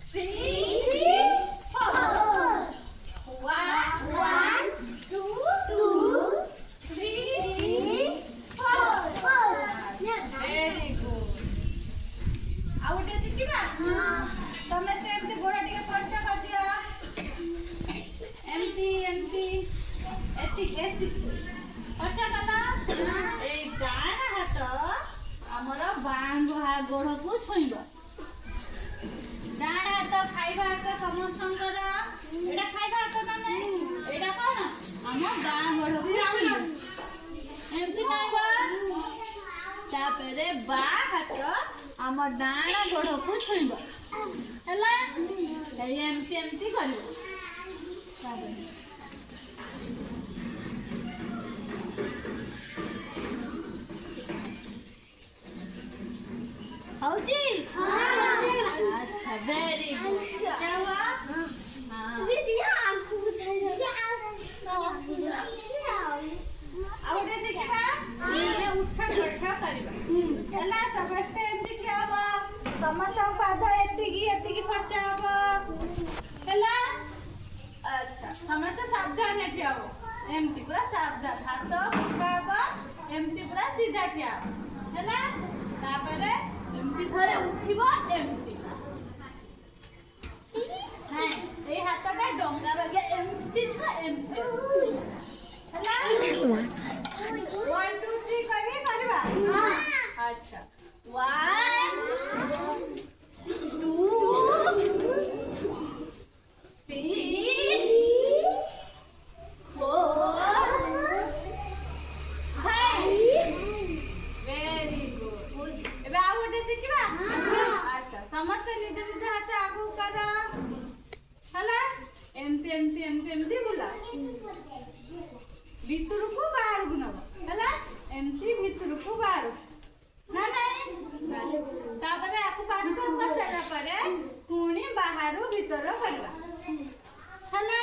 three, four. One, two, three, four. Very good. ଆଉ ଗୋଟେ ଶିଖିବା ସମସ୍ତେ ଏମିତି ଗୋଡ଼ ଟିକେ ପଛ କରିଦିଅ ଏମିତି ଏମିତି ଏତିକି ଏତିକି ପଛ କଲ ଏଇ ଡାହାଣ ହାତ ଆମର ବାଁ ଗୋଡ଼କୁ ଛୁଇଁବ ଡାହାଣ ହାତ ଖାଇବା ହାତ ସମସ୍ତଙ୍କର ଏଇଟା ଖାଇବା ହାତ ନା ନାହିଁ ଏଇଟା କ'ଣ ଆମ ବାଁ ଗୋଡ଼କୁ ଛୁଇଁବ ଏମିତି ନାଇଁବ ତାପରେ ବାଁ ହାତ ଆମ ଡାହାଣ ଗୋଡ଼କୁ ଛୁଇଁବ ହେଲା ଏମିତି ଏମିତି କରିବ हौजी अच्छा वेरी गुड क्या हुआ आउटे शिखिबा ये उठा बैठा करिबा हला समस्त एमती क्या हुआ समस्त पाद एतिकी फरचा हबो हला अच्छा समस्त सावधान ठिया हो एमती पूरा सावधान हाथ उठा हबो एमती पूरा सीधा ठिया हला तापरे एमती थरे उठिबो एमती हां ए हाथटा डंगा बागे एमती छ एमती हला 1 2 3 कहि करबा हां अच्छा 1 2 समस्त निज निज हाथ आगू कर हला एमती एमती एमती एमती बुला भीतर को बाहर को नब हला एमती भीतर को बाहर ना नहीं तापरे आकु पास कर सारा परे पुणी बाहर भीतर करबा हला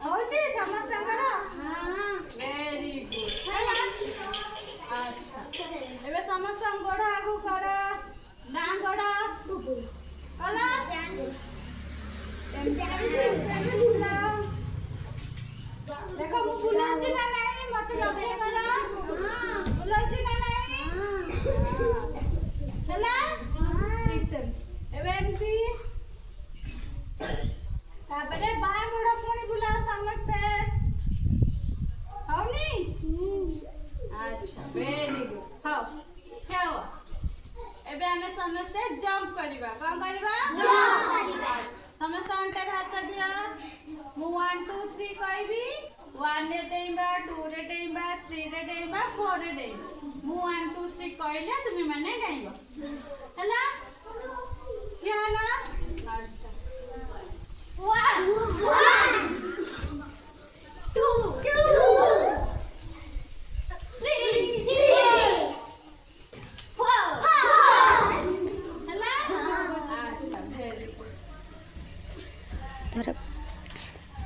होची समस्त करो हां वेरी गुड हला अच्छा एबे समस्त गोड़ आगू कर ना गोड़ा हला देखो मु बुलाची ना नहीं मत लगे करा बुलाची ना नहीं चला ठीक से एबे एमती ताबले बा गोड़ा कोनी बुला समझते हौनी अच्छा वेरी गुड हाउ क्या हुआ एबे हमें समझते जंप करिबा कोन करिबा जंप करिबा समस्त अंतर हाथ दिया मु 1 2 3 कहबी 1 रे देइबा 2 रे देइबा 3 रे देइबा 4 रे देइबा मु 1 2 3 कहले तुमी माने गाइबो हला क्या हला